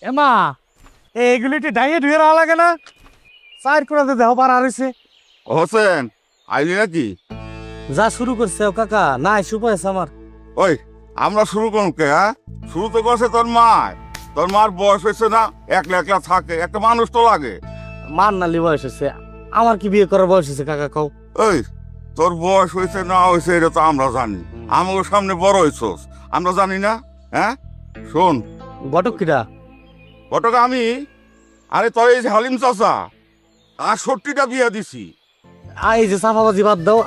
এমা এইগুলি ডাইয়ে ধুয়ে রাখা লাগে না? চার করে দেহ পার হয়েছে। হোসেন আইলি নাকি? যা শুরু করছে ও কাকা, নাই সুপার আমার। ওই আমরা শুরু করুন কে? হ্যাঁ, শুরু তো করছে তোর মার বয়স হয়েছে না, একলা একলা থাকে, একটা মানুষ তো লাগে। মান নালি বয়স হয়েছে, আমার কি বিয়ে করার বয়স হয়েছে কাকা কও? ওই তোর বয়স হয়েছে না হয়েছে এটা তো আমরা জানি, আমার সামনে বড় হয়েছস, আমরা জানি না? হ্যাঁ শোন, ঘটক কিরা? ঘটক আমি। আরে তোর এই যে হালিম চাচা ৬৮টা বিয়া দিছি। এই যে সাফাবাজি বাদ দাও,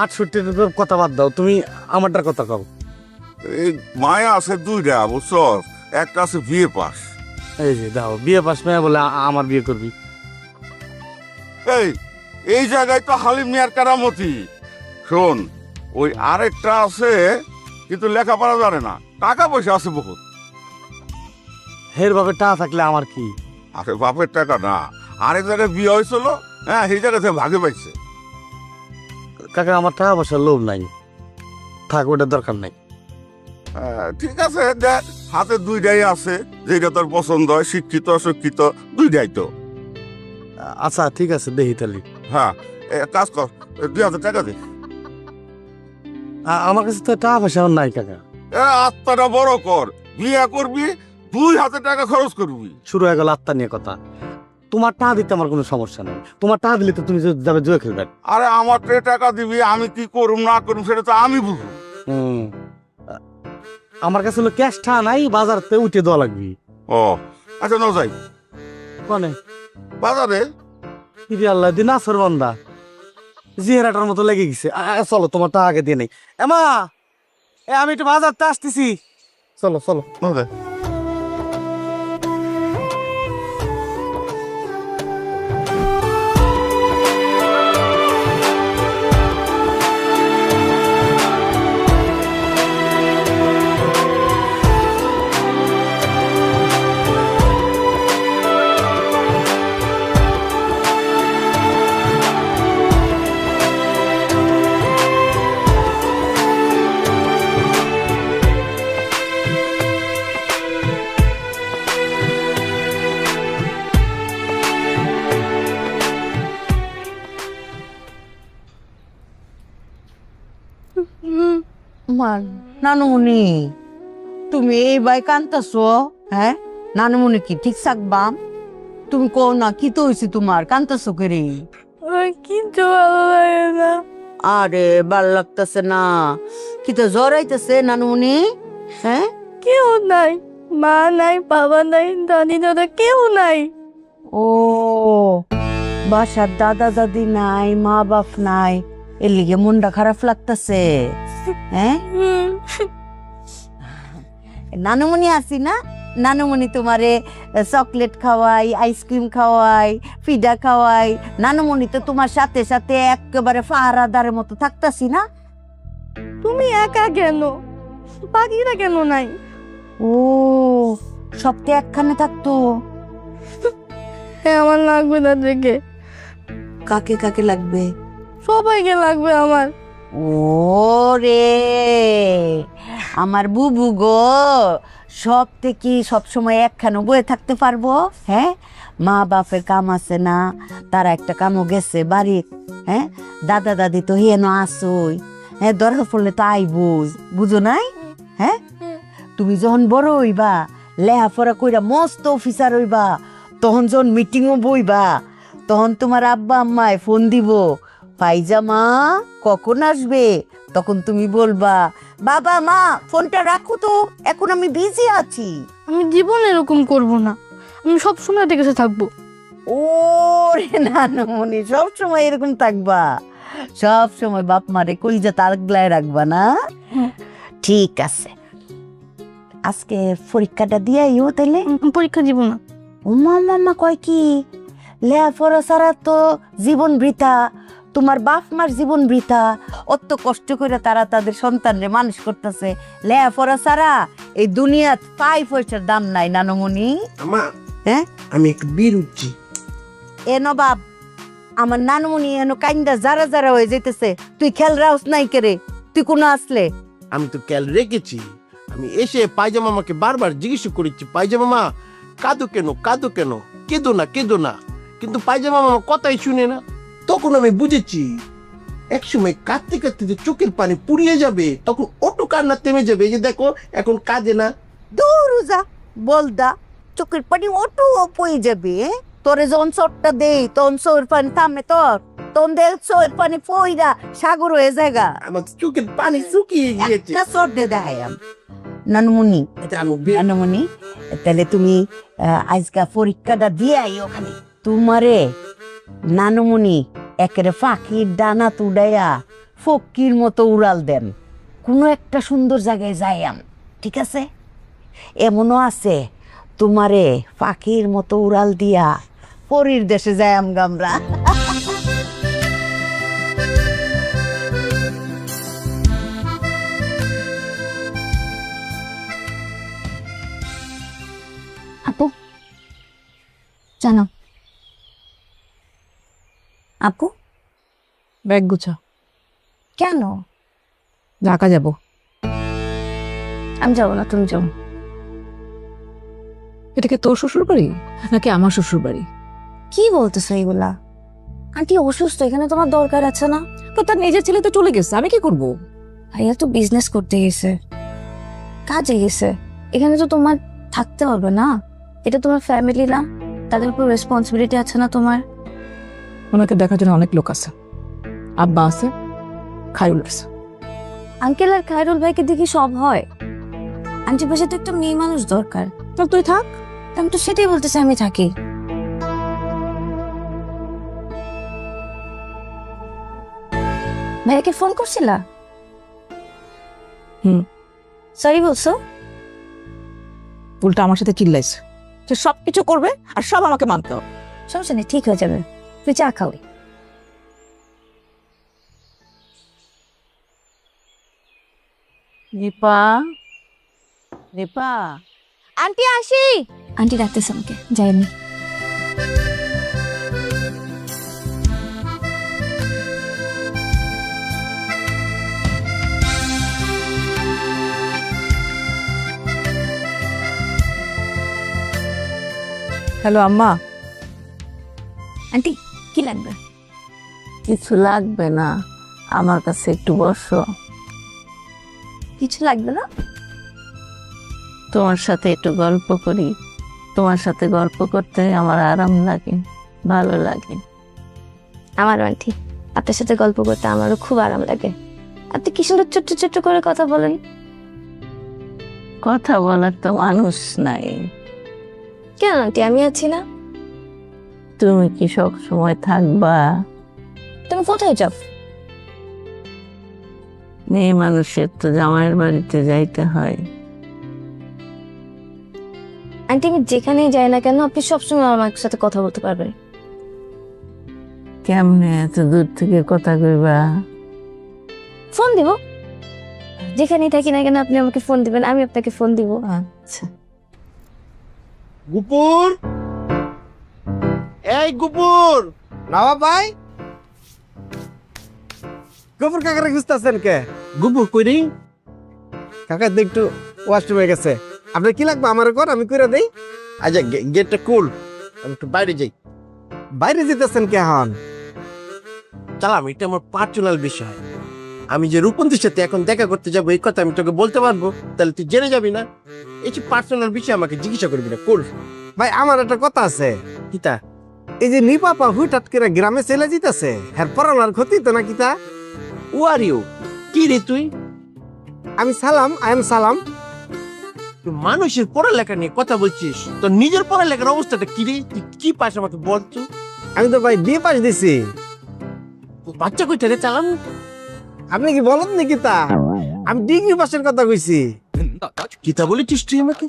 ৬৮ কথা বাদ দাও, তুমি আমারটার কথা কও। এই মায়া আছে দুইটা বুঝছস, একটা আছে বিয়ে পাস। এই যে দাও বিয়ে পাস মেয়ে বলে আমার বিয়ে করবি। এই এই জায়গায় তো হালিম মিয়ার কারামতি। শোন, ওই আরেকটা আছে কিন্তু লেখাপড়া জানে না, টাকা পয়সা আছে বহুত। হের বাপে টাকা থাকলে আমার কি? আরে বাপের টাকা না, আরেক জায়গায় বিয়ে হয়েছিল, হ্যাঁ সেই জায়গা থেকে ভাগে পাইছে। কাকা আমার টাকা পয়সার লোভ নাই, থাক ওটার দরকার নাই। ঠিক আছে, দেখ হাতে দুইটাই আছে, যেটা তোর পছন্দ হয়, শিক্ষিত অশিক্ষিত দুইটাই তো। আচ্ছা ঠিক আছে, দেখি তাহলে। হ্যাঁ কাজ কর, ২,০০০ টাকা দে। আমার কাছে তো টাকা পয়সা নাই কাকা। আত্মাটা বড় কর, বিয়ে করবি ২ হাজার টাকা খরচ করবি। শুরু হয়ে গেল আত্মা নিয়ে কথা। তোমার টাকা দিতে আমার কোনো সমস্যা নেই, তোমার টাকা দিলে তো তুমি যাবে জুয়ে খেলবে। আরে আমার টাকা দিবি, আমি কি করুম না করুম সেটা তো আমি বুঝবো। আমার কাছে হলো ক্যাশ টাকা নাই, বাজারতে উঠে দেওয়া লাগবে। ও আচ্ছা, ন যাই কনে বাজারে। ইদি আল্লাহ দিন আসর বান্দা জিহেরাটার মতো লেগে গেছে। চলো তোমার টাকা আগে দিয়ে নেই। এমা আমি একটু বাজারতে আসতেছি, চলো চলো। ন যাই। মান নানুমণি, তুমি এই বাই কান্তাছো? হ্যাঁ নানুমণি কি ঠিক থাকবা? তুমি কো না কি তো হয়েছে তোমার, কান্তাছো করে? কিন্তু ভালো লাগে না। আরে ভাল লাগতেছে না? কি তো জ্বর আইতেছে নানুমণি? হ্যাঁ কেউ নাই, মা নাই, বাবা নাই, দাদি দাদা কেউ নাই। ও বাসার দাদা দাদি নাই, মা বাপ নাই, এর লিগে মনটা খারাপ লাগতেছে? হ্যাঁ নানুমণি আসি না, নানুমণি তোমারে চকলেট খাওয়াই, আইসক্রিম খাওয়াই, পিঠা খাওয়াই। নানুমণি তো তোমার সাথে সাথে একেবারে পাহারাদারের মতো থাকতাছি না? তুমি একা কেন? বাকিরা কেন নাই? ও সপ্তাহে একখানে থাকতো? আমার লাগবে না দেখে। কাকে কাকে লাগবে? সবাইকে লাগবে আমার। ও রে আমার বুবু গো, সব থেকে সবসময় একখানে বয়ে থাকতে পারবো? হ্যাঁ মা বাপের কাম আছে না, তারা একটা কামও গেছে বাড়ির। হ্যাঁ দাদা দাদি তো হেন আসই, হ্যাঁ দরকার পড়লে তো আইবুজ, বুঝো নাই? হ্যাঁ তুমি যখন বড় হইবা, লেহাপড়া কইরা মস্ত অফিসার হইবা, তখন যখন মিটিংও বইবা, তখন তোমার আব্বা আম্মায় ফোন দিব, পাইজামা কখন আসবে? তখন তুমি বলবা, বাবা মা ফোনটা রাখো তো, এখন আমি বিজি আছি। আমি জীবন এরকম করব না, আমি সব সময় দেখে থাকবো। ও রে নানুমণি, সব সময় এরকম থাকবা? সব সময় বাপ মারে কলিজা তাগলায় রাখবা না? ঠিক আছে, আজকে পরীক্ষাটা দিয়ে আইও তাইলে। পরীক্ষা দিব না। উমা মামা কয় কি, লেখাপড়া ছাড়া তো জীবন বৃথা, তোমার বাপ মার জীবন বৃথা। অত কষ্ট করে তারা তাদের সন্তানরে মানুষ করতেছে, লেখাপড়া ছাড়া এই দুনিয়াত 5 পয়সার দাম নাই নানুমণি। আমা হ্যাঁ আমি একটু বীর উঠছি। এ নবাব, আমার নানুমণি এনো কাইন্দা যারা যারা হয়ে যেতেছে, তুই খেল রাউস নাই কেরে? তুই কোনো আসলে? আমি তো ক্যাল রেখেছি, আমি এসে পায়জামা মামাকে বারবার জিজ্ঞেস করেছি, পায়জামা মা কাঁদো কেন, কেঁদো না। কিন্তু পায়জামা মামা কথাই শুনে না। তখন আমি বুঝেছি একসময় কাঁদতে কাঁদতে যে চোখের পানি পুড়িয়ে যাবে, তখন অটো কান্না থেমে যাবে। এই যে দেখো এখন কাঁদে না। দৌড়ুজা বলদা, চোখের পানি অটো পয়ে যাবে। তোরে যখন চোটটা দেই তখন চোখের পানি থামে তোর, তখন দেখ চোখের পানি পইরা সাগর হয়ে জায়গা। আমার চোখের পানি শুকিয়ে গিয়েছে। একটা চোট দিয়ে দেখাইম। নানুমণি, এটা আমি নানুমণি, তাহলে তুমি আজকা পরীক্ষাটা দিয়ে আই ওখানে। তোমারে নানুমণি একেবারে পাখির ডানা তুড়াইয়া ফকির মতো উড়াল দেন, কোনো একটা সুন্দর জায়গায় যাইয়াম, ঠিক আছে? এমনও আছে তোমারে পাখির মতো উড়াল দিয়া পরীর দেশে যাইয়াম গামরা। আপু জানো, আপু ব্যাগ গুছা, কেন? ঢাকা যাব। আমি যাবো না, তুমি যাও। এটাকে তোর শ্বশুর বাড়ি নাকি আমার শ্বশুর বাড়ি? কি বলতেছো এগুলা? আন্টি অসুস্থ, এখানে তোমার দরকার আছে না? তো তার নিজের ছেলে তো চলে গেছে, আমি কি করব? ভাইয়া তো বিজনেস করতে গেছে, কাজে গেছে, এখানে তো তোমার থাকতে হবে না। এটা তোমার ফ্যামিলি না? তাদের উপর রেসপন্সিবিলিটি আছে না তোমার? ওনাকে দেখার জন্য অনেক লোক আছে, আব্বা আছে, খায়রুল আছে। আঙ্কেল আর খায়রুল ভাইকে দেখি সব হয়। আন্টির পাশে তো একটা মেয়ে মানুষ দরকার। তো তুই থাক। আমি তো সেটাই বলতেছি, আমি থাকি। ভাইয়াকে ফোন করছিলা? হুম। সরি বলছো? উল্টা আমার সাথে চিল্লাইছে, সে সবকিছু করবে আর সব আমাকে মানতে হবে। সমস্যা নেই, ঠিক হয়ে যাবে। তুই চা খাও। রিপা, রিপা, আন্টি আসি। আন্টি ডাকতেছে আমাকে, যাই আমি। হ্যালো আম্মা। আন্টি কি লাগবে? কিছু লাগবে না, আমার কাছে একটু বসো। কিছু লাগবে না? তোমার সাথে একটু গল্প করি। তোমার সাথে গল্প করতে আমার আরাম লাগে, ভালো লাগে। আমারও আন্টি, আপনার সাথে গল্প করতে আমারও খুব আরাম লাগে। আপনি কি সুন্দর ছোট্ট ছোট্ট করে কথা বলেন। কথা বলার তো মানুষ নাই। কেন আন্টি, আমি আছি না? তুমি কি সব সময় থাকবা? তুমি কোথায় যাও? মেয়ে মানুষের তো জামাইয়ের বাড়িতে যাইতে হয়। আন্টি আমি যেখানেই যাই না কেন, আপনি সবসময় আমার সাথে কথা বলতে পারবেন। কেমনে এত দূর থেকে কথা কইবা? ফোন দিব, যেখানেই থাকি না কেন আপনি আমাকে ফোন দিবেন, আমি আপনাকে ফোন দিব। আচ্ছা। গুপুর, এই গুপুর, নবাব ভাই। গফুর কাকারে খুঁজতেছেন কে? গুপুর কইরি? কাকা তো একটু ওয়াশরুমে গেছে। আপনার কি লাগবে আমার ঘর, আমি কইরা দেই। আচ্ছা গেটটা কুল, আমি একটু বাইরে যাই। বাইরে যেতেছেন কে হন? চালাম, এটা আমার পার্সোনাল বিষয়। আমি যে রূপন্তীর সাথে এখন দেখা করতে যাবো এই কথা আমি তোকে বলতে পারবো? তাহলে তুই জেনে যাবি না। এই যে পার্সোনাল বিষয় আমাকে জিজ্ঞাসা করবি না, কুল। ভাই আমার একটা কথা আছে। কিতা? এই যে নিপাপা হুইটাত করে গ্রামে চলে যেতেছে, হ্যাঁ পড়ানোর ক্ষতি তো না কিতা? ও আর ইউ, কি রে তুই? আমি সালাম, আই এম সালাম। তুই মানুষের পড়ালেখা নিয়ে কথা বলছিস, তোর নিজের পড়ালেখার অবস্থাটা কি রে? তুই কি পাস আমাকে বল তো। আমি তো ভাই বিয়ে পাস দিছি। বাচ্চা কইটা রে চালাম? আপনি কি বলেন নাকি তা? আমি ডিগ্রি পাসের কথা কইছি। কিতা বলেছিস তুই আমাকে?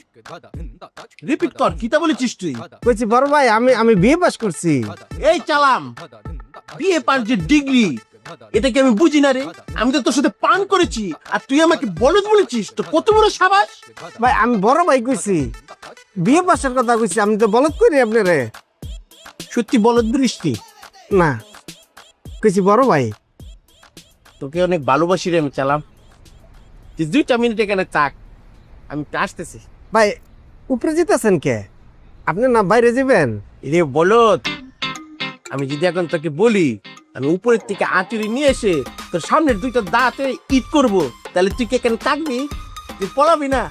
রিপিট কর, কিতা বলেছিস তুই? কইছি বড় ভাই আমি বিয়ে পাস করছি। এই চালাম, বিএ পাস যে ডিগ্রি, এটা কি আমি বুঝি না রে? আমি তো তোর সাথে পান করেছি আর তুই আমাকে বলদ বলেছিস, তো কত বড় সাবাস। ভাই আমি বড় ভাই কইছি, বিয়ে পাসের কথা কইছি। আমি তো বলদ করি আপনারে। সত্যি বলদ বৃষ্টি? না, কইছি বড় ভাই। তোকে অনেক ভালোবাসি রে আমি চালাম। তুই 2টা মিনিট এখানে থাক, আমি আসতেছি। ভাই উপরে যেতেছেন কে? আপনি না বাইরে যাবেন? রে বলত, আমি যদি এখন তোকে বলি আমি উপরের থেকে আঁচুরি নিয়ে এসে তোর সামনের দুইটা দাঁতে ঈদ করব, তাহলে তুই কি এখানে থাকবি? তুই পলাবি না।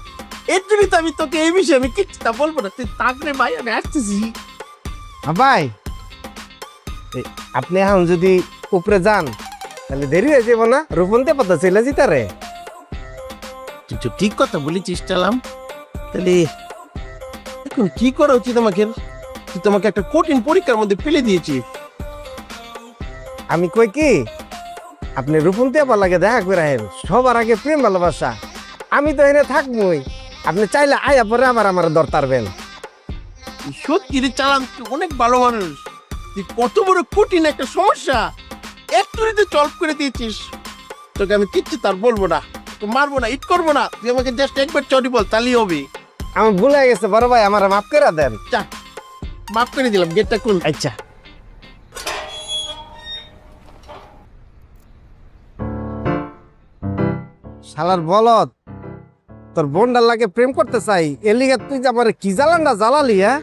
এর জন্যই তো আমি তোকে এই বিষয়ে আমি কিচ্ছুটা বলবো না। তুই থাকলে ভাই, আমি আসতেছি। ভাই আপনি এখন যদি উপরে যান তাহলে দেরি হয়ে যাবো না? রূপন্তে পাতা চলে যেতে রে। তুই তো ঠিক কথা বলেছিস চালাম। তাহলে এখন কি করা উচিত আমাকে? তুই তোমাকে একটা কঠিন পরীক্ষার মধ্যে ফেলে দিয়েছি। আমি কই কি, আপনি রূপন্তে আবার লাগে দেখা করে আহেন, সবার আগে প্রেম ভালোবাসা। আমি তো এনে থাকবই, আপনি চাইলে আয়া পরে আবার আমার দরতারবেন। সত্যি রে চালাম, তুই অনেক ভালো মানুষ। তুই কত বড় কঠিন একটা সমস্যা একটুরিতে সলভ করে দিয়েছিস। তোকে আমি কিচ্ছু তার বলবো না, তো মারবো না, ইট করবো না। তুই আমাকে জাস্ট একবার চটি বল, তাহলেই হবে। আমার ভুল হয়ে গেছে বড় ভাই, আমার মাফ করে দেন। চা, মাফ করে দিলাম, গেটটা খুল। আচ্ছা। শালার বলত, তোর বোনটার লাগে প্রেম করতে চাই, এর লিগে তুই যে আমার কি জ্বালানটা জ্বালালি। হ্যাঁ,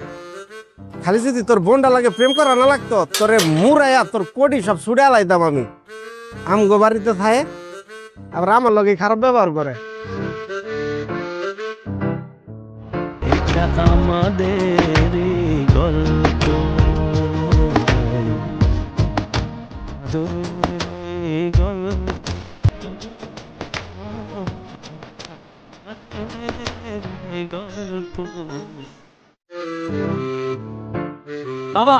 খালি যদি তোর বোনটা লাগে প্রেম করা না লাগতো, তোরে মুরাইয়া তোর কোটি সব ছুড়ে আলাইতাম আমি। আমগো বাড়িতে থাকে আবার আমার লগে খারাপ ব্যবহার করে। আমাদের গল্প বাবা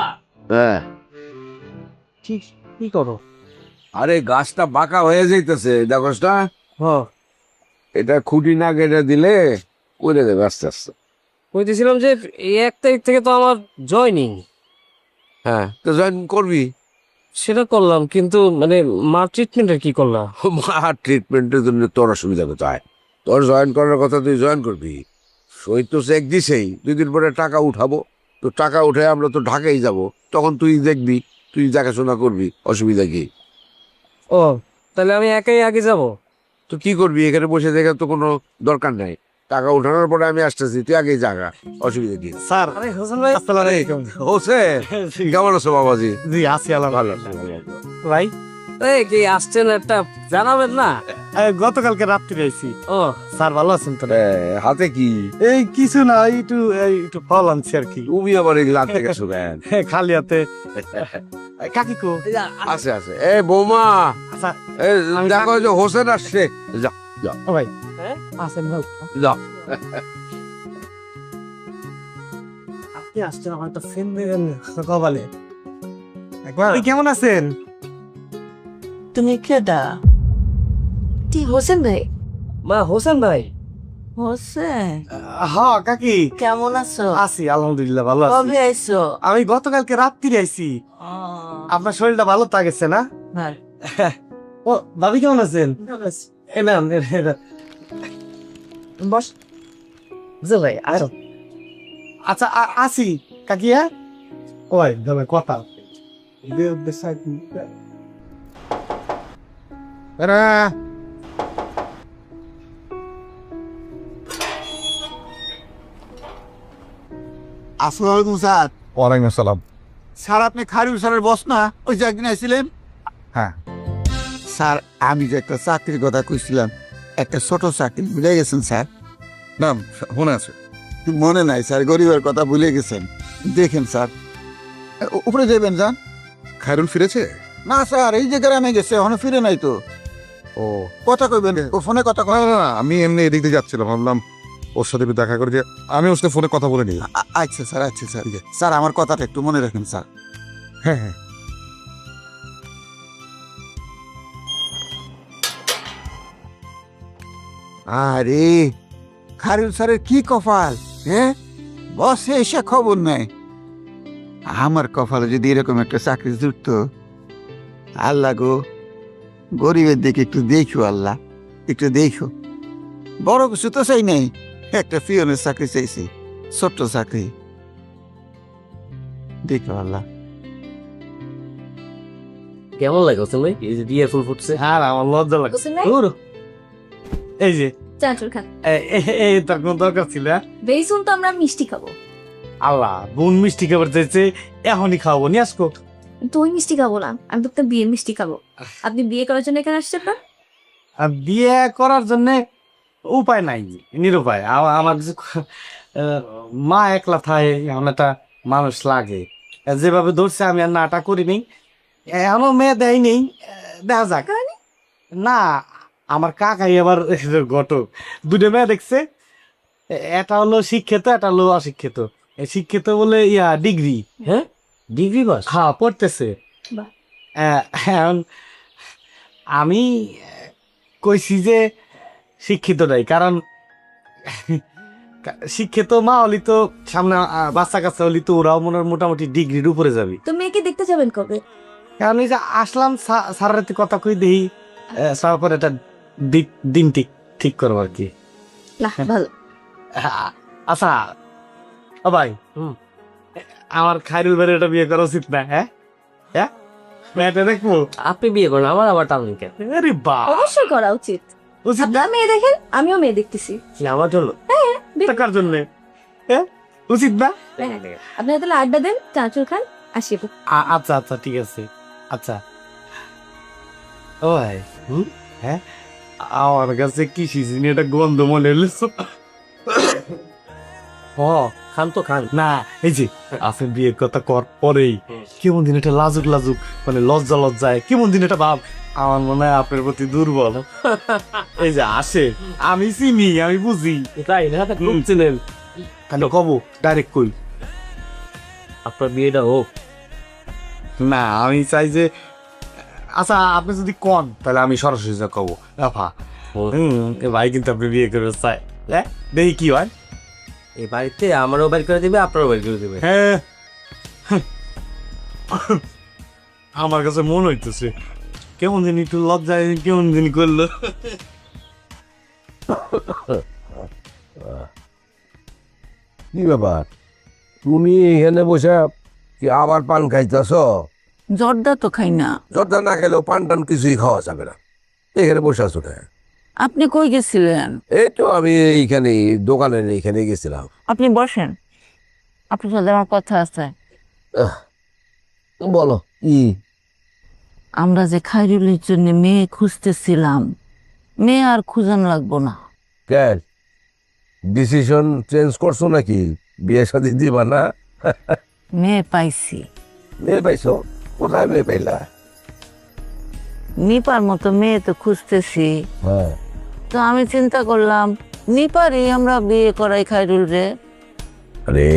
হ্যাঁ, কি করো? আরে গাছটা বাঁকা হয়ে যাইতেছে, দেখোস না? এটা খুঁটি না কেটে দিলে করে দেবে আস্তে আস্তে। কইতেছিলাম যে এই 1 তারিখ থেকে তো আমার জয়নিং। হ্যাঁ, তো জয়েন করবি। সেটা করলাম, কিন্তু মানে মার ট্রিটমেন্টের কি করলাম? মার ট্রিটমেন্টের জন্য তোর অসুবিধা কোথায়? তোর জয়েন করার কথা, তুই জয়েন করবি। সই তো চেক দিছেই, 2 দিন পরে টাকা উঠাবো। তো টাকা উঠে আমরা তো ঢাকায় যাব, তখন তুই দেখবি, তুই দেখাশোনা করবি, অসুবিধা কি? ও, তাহলে আমি একাই আগে যাব? তো কি করবি, এখানে বসে দেখার তো কোনো দরকার নাই। টাকা উঠানোর পরে আমি আসতেছি, তুই আগেই জাগা, অসুবিধা কি? স্যার, আরে হোসেন ভাই, আসসালামু আলাইকুম। হোসেন, কেমন আছো বাবাজি? জি আছি ভালো আলহামদুলিল্লাহ। ভাই এই কি আসছেন একটা জানাবেন না? গতকালকে রাত্রি আইছি। ও স্যার ভালো আছেন তো? হাতে কি? এই কিছু না, একটু ফল আনছি আর কি। তুমি আবার এগুলো আনতে গেছো কেন? খালি হাতে। কাকি কো? আছে আছে। এ বৌমা, আচ্ছা এ দেখো যে হোসেন আসছে, যা যা ও ভাই আছেন ভাই? যা। আপনি আসছেন, আমার তো ফোন দিবেন কপালে। আপনি কেমন আছেন? তুমি কেডা? টি হোসেন ভাই? মা হোসেন ভাই, হোসেন, হ্যাঁ কাকি, কেমন আছো? আছি আলহামদুলিল্লাহ ভালো আছি। কবে আইছো? আমি গতকালকে রাত্রি আইছি। আপনার শরীরটা ভালো তো গেছে না? ও দাদি কেমন আছেন? এ না বস। বুঝে ভাই আসো। আচ্ছা আসি কাকিয়া। ওই দাদা কথা আসসালামু আলাইকুম স্যার। ওয়ালাইকুম আসসালাম। স্যার আপনি খারিউল স্যারের বস না, ওই যে একদিন আসছিলেন? হ্যাঁ স্যার আমি যে একটা চাকরির কথা কইছিলাম, একটা ছোট চাকরি ভুলে গেছেন স্যার। না মনে আছে। মনে নাই স্যার, গরিবের কথা ভুলে গেছেন। দেখেন স্যার, উপরে যাবেন যান। খায়রুল ফিরেছে? না স্যার, এই যে গ্রামে গেছে, এখনো ফিরে নাই তো। ও কথা কইবেন, ও ফোনে কথা না কয়। না না, আমি এমনি এদিক দিয়ে যাচ্ছিলাম, ভাবলাম ওর সাথে একটু দেখা করে যে আমি ওর সাথে ফোনে কথা বলে নিই। আচ্ছা স্যার, আচ্ছা স্যার। স্যার আমার কথাটা একটু মনে রাখেন স্যার। হ্যাঁ হ্যাঁ। আরে খারিউল স্যারের কি কপাল, হ্যাঁ? বসে এসে খবর নাই। আমার কপালে যদি এরকম একটা চাকরি জুটতো। আল্লাহ গো, গরিবের দিকে একটু দেখো আল্লাহ, একটু দেখো। বড় কিছু তো চাই নাই, একটা পিয়নের চাকরি চাইছি, ছোট্ট চাকরি। দেখো আল্লাহ। কেমন লাগে হোসেন ভাই এই যে বিয়ে ফুল ফুটছে? হ্যাঁ আমার লজ্জা লাগে। হোসেন ভাই, এই যে চাচুর খান। এই তার কোনো দরকার ছিল? বেসুন তো আমরা মিষ্টি খাবো। আল্লাহ বোন মিষ্টি খাবার চাইছে, এখনই খাওয়াবো, নিয়ে আসবো। দই মিষ্টি খাবো না, আমি তো একটা বিয়ের মিষ্টি খাবো। আপনি বিয়ে করার জন্য এখানে আসছেন না? আর বিয়ে করার জন্য উপায় নাই, নিরুপায়। আমার যে মা একলা থাকে, এমন একটা মানুষ লাগে। যেভাবে ধরছে আমি আর নাটা করিনি, এখনো মেয়ে দেয় নেই, দেখা যাক। না, আমার কাকাই আবার ঘটক, দুটো মেয়ে দেখছে, এটা হলো শিক্ষিত, এটা হলো অশিক্ষিত। শিক্ষিত বলে ডিগ্রি, হ্যাঁ, ডিগ্রি পাস? হ্যাঁ পড়তেছে। বাহ। এখন আমি কইছি যে শিক্ষিত নাই, কারণ শিক্ষিত মা হলি তো সামনে বাচ্চা কাচ্চা হলি তো ওরাও মোটামুটি ডিগ্রির উপরে যাবে। তো মেয়েকে দেখতে যাবেন কবে? কারণ এই যে আসলাম সারা রাতে কথা কই দেই, তারপর এটা দিন ঠিক করবো আর কি। না ভালো। আচ্ছা ও ভাই, আমার খাইরুল ভাইয়ের এটা বিয়ে করা উচিত না? হ্যাঁ হ্যাঁ, মেয়েটা দেখবো। আপনি বিয়ে করেন, আমার আবার টানুন কেন? আরে বাহ, অবশ্যই করা উচিত। উচিত আপনারা মেয়ে দেখেন, আমিও মেয়ে দেখতেছি। কি আমার জন্য? টাকার জন্য? হ্যাঁ উচিত না? আপনারা তাহলে আড্ডা দেন, চাঁচুর খান, আসি। আচ্ছা আচ্ছা ঠিক আছে। আচ্ছা ও ভাই, হ্যাঁ আমার কাছে কি সিজিনি এটা গন্ধ মনে হলো। ও খান তো খান। না এই যে আপনি বিয়ের কথা কর পরেই কেমন দিন এটা লাজুক লাজুক, মানে লজ্জায় কেমন দিন এটা ভাব, আমার মনে হয় আপনার প্রতি দুর্বল। এই যে আসে, আমি চিনি, আমি বুঝি। তাই না? খুব চিনেন। কেন কব, ডাইরেক্ট কই আপনার বিয়েটা হোক। না, আমি চাই যে, আচ্ছা আপনি যদি কন তাহলে আমি সরাসরি যা কব, আফা ভাই কিন্তু আপনি বিয়ে করে চাই, হ্যাঁ দেখি কি হয়। এই বাড়িতে আমারও বাড়ি করে দিবে, আপনারও বাড়ি করে দিবে। হ্যাঁ আমার কাছে মনে হইতেছে কেমন দিন একটু লজ্জায় কেমন দিন করলো। কি ব্যাপার, তুমি এখানে বসে কি আবার পান খাইতেছ? জর্দা তো খাই না। জর্দা না খেলেও পান টান কিছুই খাওয়া যাবে না, এখানে বসে আছো না? আপনি কই গেছিলেন? এই তো আমি এইখানে দোকানে এইখানে গেছিলাম। আপনি বসেন, আপনার সাথে আমার কথা আছে। বলো কি? আমরা যে খাইরুলের জন্য মেয়ে খুঁজতেছিলাম, মেয়ে আর খুঁজানো লাগবো না। কেন ডিসিশন চেঞ্জ করছো নাকি? বিয়ে শাদী দিবা না? মেয়ে পাইছি। মেয়ে পাইছো? কোথায় মেয়ে পাইলা? নিপার মতো মেয়ে তো খুঁজতেছি, হ্যাঁ, তো আমি চিন্তা করলাম নিপারই আমরা বিয়ে করাই খাইরুল রে। আরে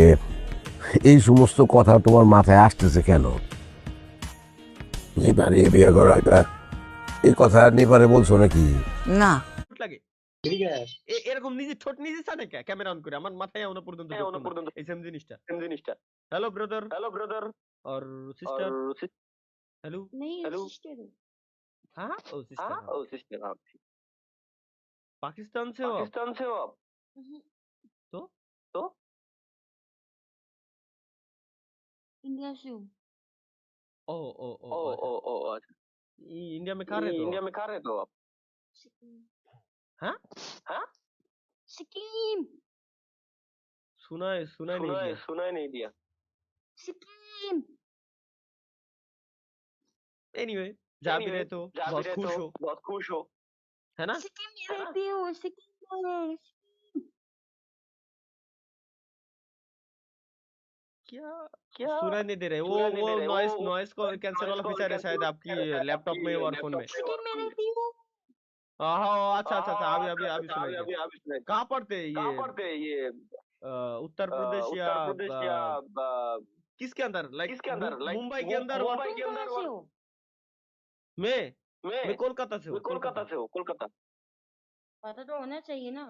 এই সমস্ত কথা তোমার মাথায় আসতেছে কেন? নিপারে বিয়ে করা এই কথা নিপারে বলছো নাকি? না, লাগে এরকম নিজে ঠোঁট নিজে ছাড়ে ক্যামেরা অন করে আমার মাথায় এখনো পর্যন্ত এই সেম জিনিসটা। হ্যালো ব্রাদার और सिस्टर। हेलो हेलो हाँ ओ सिस्टर आप पाकिस्तान से हो आप? तो इंडिया से हूँ। ओ ओ ओ ओ अच्छा। इंडिया में कहाँ रहते हो आप? हाँ हाँ सिक्किम। सुना नहीं दिया। सिक्किम। एनीवे जा भी रहे तो बहुत खुश हो है ना? सिक्किम में रहती हूँ, सिक्किम में। क्या क्या सुनाई नहीं दे रहे? वो नॉइस को कैंसिल वाला फीचर है शायद आपकी लैपटॉप में और फोन में। सिक्किम में रहती हूँ। हाँ अच्छा अभी सुनाई। कहाँ पढ़ते हैं ये उत्तर प्रदेश या किसके अंदर? मुंबई के अंदर? मैं कोलकाता से हूँ। कोलकाता पता तो होना चाहिए ना।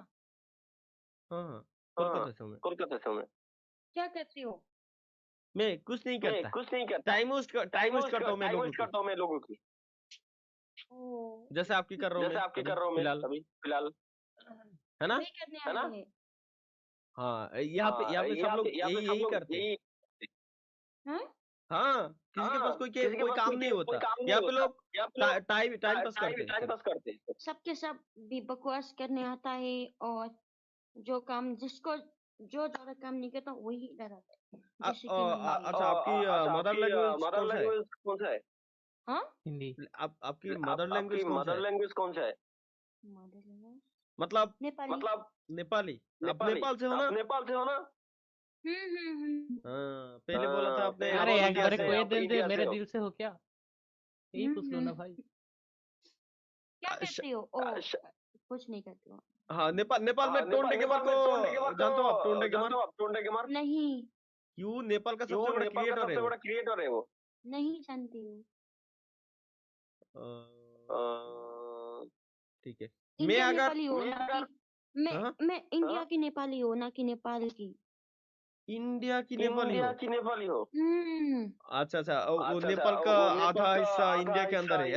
हाँ कोलकाता से हूँ मैं। क्या करती हो? मैं कुछ नहीं करता। टाइम वेस्ट करता हूँ मैं लोगों की। जैसे आपकी कर रहा हूँ मैं फिलहाल है ना? हाँ यहाँ पे सब लोग यही करते हैं। हाँ किसी के पास कोई काम नहीं होता, यहाँ पे लोग टाइम पास करते हैं। सबके सब भी बकवास करने आता है, और जो काम जिसको जो ज्यादा काम नहीं करता वही डराता है। आ- जैसे आ- कि आ- मैं। अच्छा आपकी मदर लैंग्वेज कौन सा है? हाँ? हिंदी। आपकी मदर लैंग्वेज कौन सा है? मदर लैंग्वेज मतलब नेपाली। नेपाली। आप नेपाल से हो ना? हाँ, पहले बोला था आपने अरे आप एक इंडिया बार से कोई हो। दिल से मेरे दिल से हो क्या? यही पूछ लो ना हम्म। भाई। क्या श- करते हो? ओ कुछ नहीं करते हो। हाँ, नेपाल में टोंडे गेमर को जानते हो आप? टोंडे गेमर नहीं, क्यों? नेपाल का सबसे बड़ा क्रिएटर है वो। नहीं जानती हूँ। ठीक है। मैं इंडिया अगर नेपाली हो ना कि हाँ? मैं इंडिया की नेपाली हो ना कि नेपाल की। इंडिया की नेपाली हो? हम्म। अच्छा अच्छा, वो नेपाल का आधा हिस्सा इंडिया के अंदर है,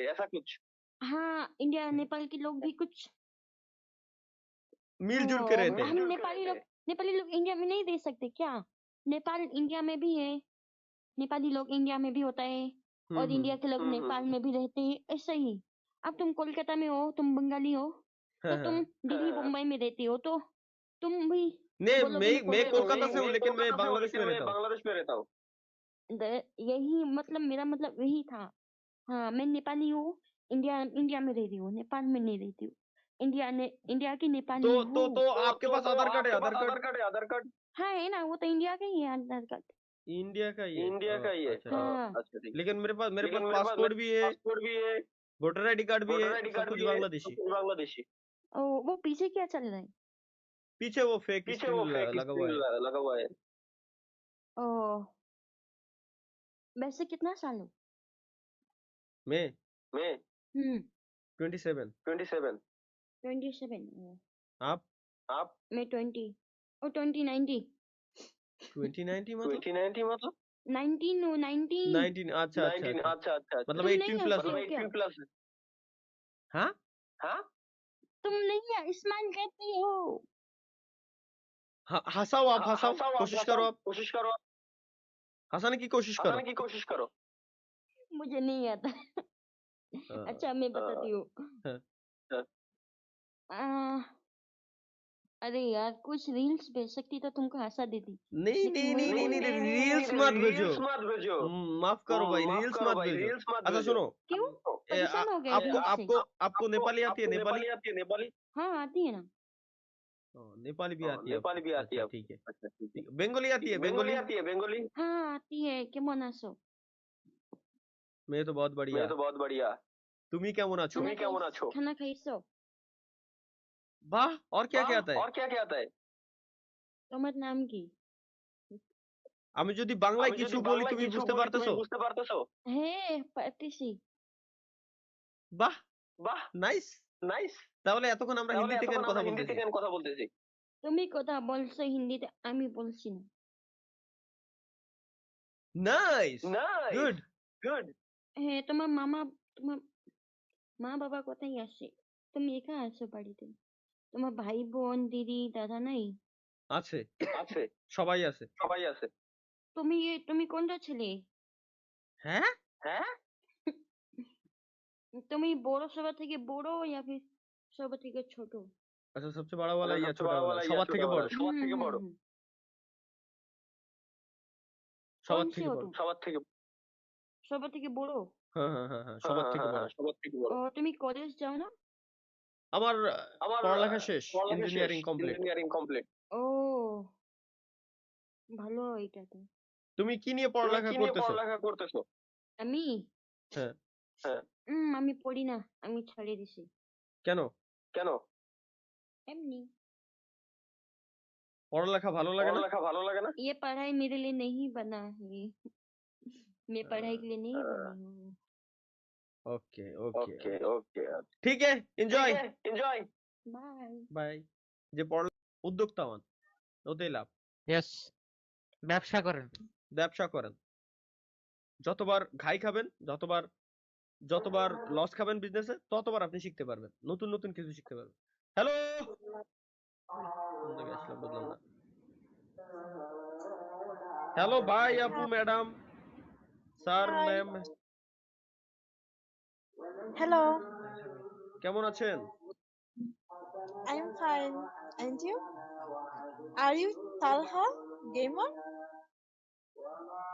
ऐसा कुछ हाँ, इंडिया नेपाल के लोग भी कुछ मिलजुल के रहते हम हैं। नेपाली लोग इंडिया में नहीं दे सकते क्या? नेपाल इंडिया में भी है, नेपाली लोग इंडिया में भी होता है और इंडिया के लोग नेपाल में भी रहते हैं, ऐसा ही। अब तुम कोलकाता में हो, तुम बंगाली हो, तो तुम दिल्ली मुंबई में रहती हो, तो तुम भी नहीं, बोलोगे ना मैं कोलकाता से हूँ, लेकिन मैं बांग्लादेश में रहता हूँ। यही मतलब मेरा मतलब यही था। हाँ, मैं नेपाली हूँ, इंडिया में रह रही हूँ, नेपाल में नहीं रहती हूँ। इंडिया की नेपाली हूँ। तो आपके पास आधार कार्ड है? आधार कार्ड हाँ है ना, वो तो इंडिया का ही है आधार कार्ड। इंडिया का ही है। अच्छा हाँ। लेकिन मेरे पास पासपोर्ट भी है, वोटर आईडी कार्ड भी है, सब कुछ बांग्लादेशी। ओ, वो पीछे क्या चल रहा है? पीछे वो फेक स्क्रीन लगा हुआ है। ओ, वैसे कितना साल हो? मैं हम्म। 27। 27। आप? मैं 20 और 2019 2090 मतलब 19 हो 19। 19। अच्छा मतलब तुम 18 नहीं प्लस। हंसते हो क्या? हाँ, तुम नहीं स्माइल करते हो। हंसाओ आप, हंसाओ, कोशिश करो आप, हंसाने की कोशिश करो। मुझे नहीं आता। अच्छा, मैं बताती हूँ। हाँ। आ, अरे यार, कुछ रील्स भेज सकती तो तुमको हंसा देती। नहीं, रील्स मत भेजो। माफ करो भाई, रील्स मत भेजो। अच्छा सुनो, क्यों? परेशान हो गए रील्स से? आपको नेपाली आती है? नेपाली हाँ, आती है ना। नेपाली भी आती है आपको? अच्छा ठीक है। बंगाली आती है? बंगाली हाँ, आती है। কেমন আছো? मैं तो बहुत बढ़िया। तुम ही কেমন আছো? খানা খাইছো? वाह, और क्या क्या आता है? তোমার নাম কি? আমি যদি বাংলায় কিছু বলি তুমি বুঝতে পারতেছো? হ্যাঁ, পারতেছি। বাহ, নাইস। তাহলে এতক্ষণ আমরা হিন্দিতে কেন কথা বলতেছি? তুমি কথা বলছো হিন্দিতে, আমি বলছি না। Nice, good. হ্যাঁ, তোমার মা বাবা কোথায় আছে? তুমি একা আছো বাড়িতে? তোমার ভাই বোন দিদি দাদা নাই? আছে, সবাই আছে। তুমি কোনটা ছেলে? হ্যাঁ, তুমি বড় সবার থেকে বড় या फिर সবার থেকে ছোট? अच्छा सबसे बड़ा वाला या छोटा वाला? সবার থেকে বড়। কোন সবার সে থেকে हो বড়। तुम? সবার থেকে বড়? হ্যাঁ, সবার থেকে বড়। ও, তুমি কলেজ যাও না? আমার পড়ালেখা শেষ, ইঞ্জিনিয়ারিং কমপ্লিট। ও, ভালো এটা তো। তুমি কি নিয়ে পড়ালেখা করতেছো? আমি হ্যাঁ, আমি পড়ি না, আমি ছাড়িয়ে দিছি। কেন? এমনি। পড়ালেখা ভালো লাগে না? ये पढ़ाई मेरे लिए नहीं बना है। मैं पढ़ाई के लिए नहीं बनी हूँ। ओके ठीक है, এনজয়। बाय। বাই। যে পড়া উদ্যোক্তা হন, ওতেই লাভ। यस, ব্যবসা করেন। যতবার ঘাই খাবেন, যতবার লস খাবেন বিজনেসে, ততবার আপনি শিখতে পারবেন, নতুন কিছু শিখতে পারবেন। হ্যালো, বুঝলাম না। হ্যালো ভাই, আপু, ম্যাডাম, স্যার, ম্যাম, Hello, কেমন আছেন? I'm fine. And you? Are you Talha gamer?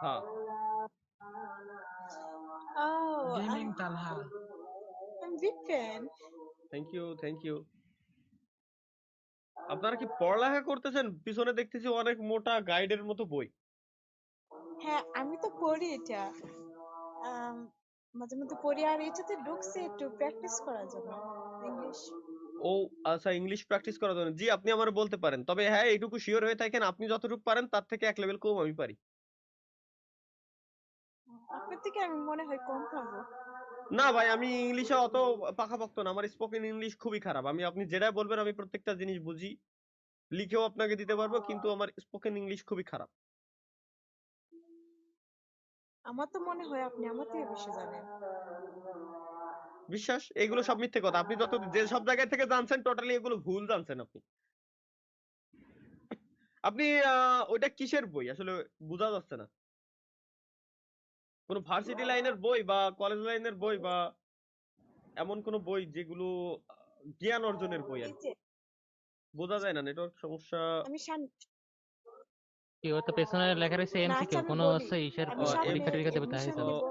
হ্যাঁ Oh, Gaming Talha. I'm big fan. Thank you. আপনারা কি পড়ালেখা করতেছেন? পিছনে দেখতেছি অনেক মোটা গাইডের মতো বই। হ্যাঁ, আমি তো পড়ি এটা। আম, মাঝে মধ্যে পড়ি আর এটাতে ঢুকছে একটু প্র্যাকটিস করার জন্য ইংলিশ। ও আচ্ছা, ইংলিশ প্র্যাকটিস করার জন্য। জি, আপনি আমারে বলতে পারেন। তবে হ্যাঁ, এইটুকু শিওর হয়ে থাকেন আপনি যতটুকু পারেন তার থেকে এক লেভেল কম আমি পারি। আপনার থেকে আমি মনে হয় কম পাবো। না ভাই, আমি ইংলিশে অত পাকাপোক্ত না। আমার স্পোকেন ইংলিশ খুবই খারাপ। আপনি যেটা বলবেন আমি প্রত্যেকটা জিনিস বুঝি, লিখেও আপনাকে দিতে পারবো, কিন্তু আমার স্পোকেন ইংলিশ খুবই খারাপ। আমার তো মনে হয় আপনি আমার থেকে বেশি জানেন। বিশ্বাস? এগুলো সব মিথ্যে কথা। আপনি যে সব জায়গা থেকে জানছেন টোটালি এগুলো ভুল জানছেন আপনি। আপনি ওইটা কিসের বই আসলে বোঝা যাচ্ছে না। কোন ভার্সিটি লাইনের বই বা কলেজ লাইনের বই বা এমন কোন বই যেগুলো জ্ঞান অর্জনের বই আর এই কি। যে বোঝা যায় না, নেটওয়ার্ক সমস্যা। আমি কি ও তো পেছনে লেখা রয়েছে না, এমসিকিউ, আচ্ছা আমি কোনো বলি। হচ্ছে ইসের আমি সামনে পরীক্ষা টরীক্ষা দেবে তাই এডমিশন তো নিব।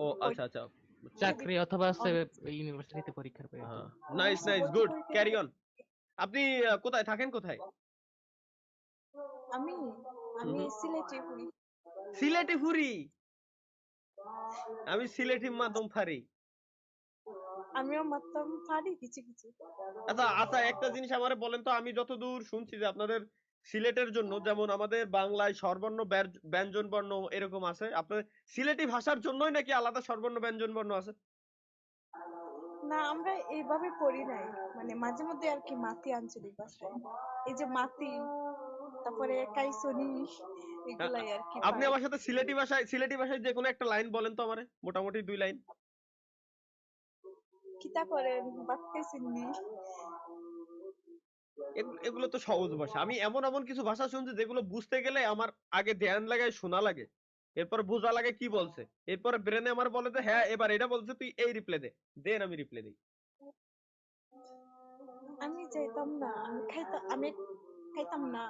ও আচ্ছা আচ্ছা, চাকরি অথবা হচ্ছে অন- ইউনিভার্সিটিতে পরীক্ষার বই আর কি। হ্যাঁ, নাইস ভর্তি গুড, পরীক্ষা ক্যারি দিব। অন। আপনি কোথায় থাকেন, কোথায়? আমি আমি সিলেটে পড়ি। সিলেটি ফুরি। আমি সিলেটি মাদম ফারি। আমিও মারতাম পারি কিছু কিছু। আচ্ছা আচ্ছা, একটা জিনিস আমারে বলেন তো, আমি যতদূর শুনছি যে আপনাদের সিলেটের জন্য যেমন আমাদের বাংলায় স্বরবর্ণ ব্যঞ্জন বর্ণ এরকম আছে, আপনাদের সিলেটি ভাষার জন্যই নাকি আলাদা স্বরবর্ণ ব্যঞ্জন বর্ণ আছে? না, আমরা এইভাবে পড়ি নাই, মানে মাঝে মধ্যে আর কি মাতি আঞ্চলিক ভাষায়, এই যে মাতি, তারপরে কাইসনি, এগুলাই আর কি আপনি পাই। আমার সাথে সিলেটি ভাষায় যে কোনো একটা লাইন বলেন তো আমারে, মোটামুটি 2 লাইন। কিতা করেন বাত কাইসনি। এগুলো তো সহজ ভাষা। আমি এমন এমন কিছু ভাষা শুনছি যেগুলো বুঝতে গেলে আমার আগে ধ্যান লাগায় শোনা লাগে, এরপর বোঝা লাগে কি বলছে, এরপর ব্রেনে আমার বলে যে হ্যাঁ এবার এটা বলছে, তুই এই রিপ্লাই দে, দেন আমি রিপ্লাই দিই। আমি যাইতাম না, আমি খাইতাম না,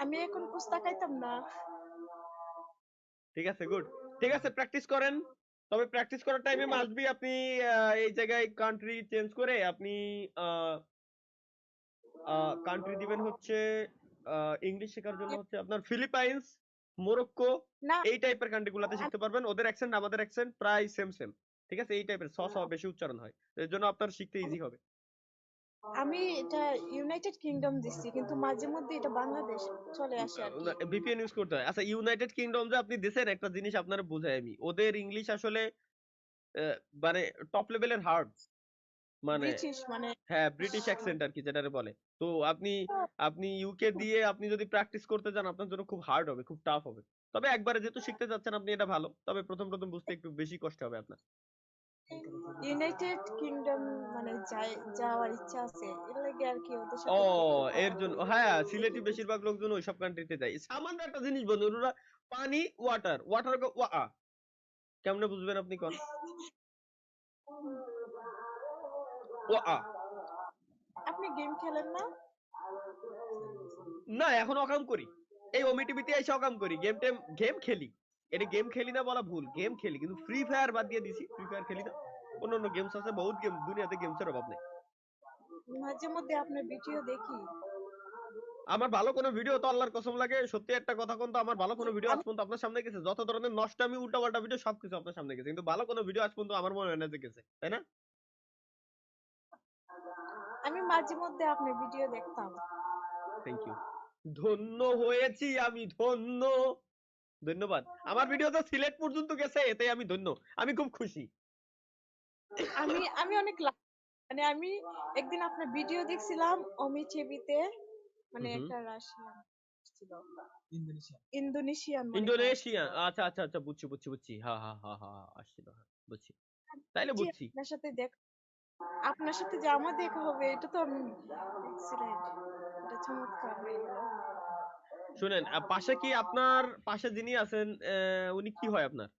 আমি এখন কুস্তা খাইতাম না। ঠিক আছে, গুড। ঠিক আছে, প্র্যাকটিস করেন। তবে প্র্যাকটিস করার টাইমে মাস্ট বি আপনি এই জায়গায় কান্ট্রি চেঞ্জ করে আপনি কান্ট্রি দিবেন হচ্ছে ইংলিশ শেখার জন্য হচ্ছে আপনার ফিলিপাইন্স, মোরক্কো, না এই টাইপের কান্ট্রি গুলাতে শিখতে পারবেন। ওদের অ্যাকসেন্ট আমাদের অ্যাকসেন্ট প্রায় সেম সেম। ঠিক আছে, এই টাইপের বেশি উচ্চারণ হয়, এর জন্য আপনার শিখতে ইজি হবে। আমি এটা ইউনাইটেড কিংডম দিচ্ছি, কিন্তু মাঝে মধ্যে এটা বাংলাদেশ চলে আসে আর কি। ভিপিএন ইউজ করতে হয়। আচ্ছা, ইউনাইটেড কিংডম যে আপনি দিছেন, একটা জিনিস আপনারা বুঝাই আমি, ওদের ইংলিশ আসলে মানে টপ লেভেলের হার্ড, মানে ব্রিটিশ মানে হ্যাঁ ব্রিটিশ অ্যাকসেন্ট আর কি যেটারে বলে। তো আপনি ইউকে দিয়ে আপনি যদি প্র্যাকটিস করতে যান আপনার জন্য খুব হার্ড হবে, খুব টাফ হবে। তবে একবারে যেহেতু শিখতে যাচ্ছেন আপনি, এটা ভালো। তবে প্রথম বুঝতে একটু বেশি কষ্ট হবে আপনার। ইউনাইটেড কিংডম মানে যাওয়ার ইচ্ছা আছে, এর লাগে আর কি ওদের ও সাথে এর জন্য হ্যাঁ, সিলেটি বেশিরভাগ লোকজন ওইসব কান্ট্রিতে যায়। সামান্য একটা জিনিস বলুন, ওরা পানি ওয়াটার ওয়া কেমনে বুঝবেন আপনি কোন ওয়া? আপনি গেম খেলেন না? না, এখন অকাম করি। এই ওমিটিভিতে এসে অকাম করি, গেম খেলি। এটা গেম খেলি না বলা ভুল, গেম খেলি, কিন্তু ফ্রি ফায়ার বাদ দিয়ে দিছি। ফ্রি ফায়ার খেলি না, অন্য গেমস আছে, বহুত গেম, দুনিয়াতে গেমসের অভাব নেই। মাঝে মধ্যে আপনার ভিডিও দেখি। আমার ভালো কোনো ভিডিও তো আল্লাহর কসম লাগে, সত্যি একটা কথা কোন তো, আমার ভালো কোনো ভিডিও আজ পর্যন্ত আপনার সামনে গেছে? যত ধরনের নষ্টামি উল্টাপাল্টা ভিডিও সবকিছু আপনার সামনে গেছে, কিন্তু ভালো কোনো ভিডিও আজ পর্যন্ত আমার মনে হয় না যে গেছে, তাই না? আমি মাঝে মধ্যে আপনার ভিডিও দেখতাম। থ্যাংক ইউ, ধন্য হয়েছি আমি, ধন্য, ধন্যবাদ। আমার ভিডিও তো সিলেট পর্যন্ত গেছে, এতে আমি ধন্য, আমি খুব খুশি। আমি অনেক মানে আমি একদিন আপনার ভিডিও দেখছিলাম অমিচেবিতে, মানে একটা রাশিয়ান ছিল, ইন্দোনেশিয়া, আচ্ছা আচ্ছা আচ্ছা, বুঝছি, হ্যাঁ হ্যাঁ হ্যাঁ হ্যাঁ, আসছিল, হ্যাঁ বুঝছি, তাইলে বুঝছি। আপনার সাথে যে আমার দেখা হবে, এটা তো আমি এক্সিলেন্ট, এটা চমৎকার হয়ে গেল। শুনেন, পাশে যিনি আছেন উনি কি হয় আপনার?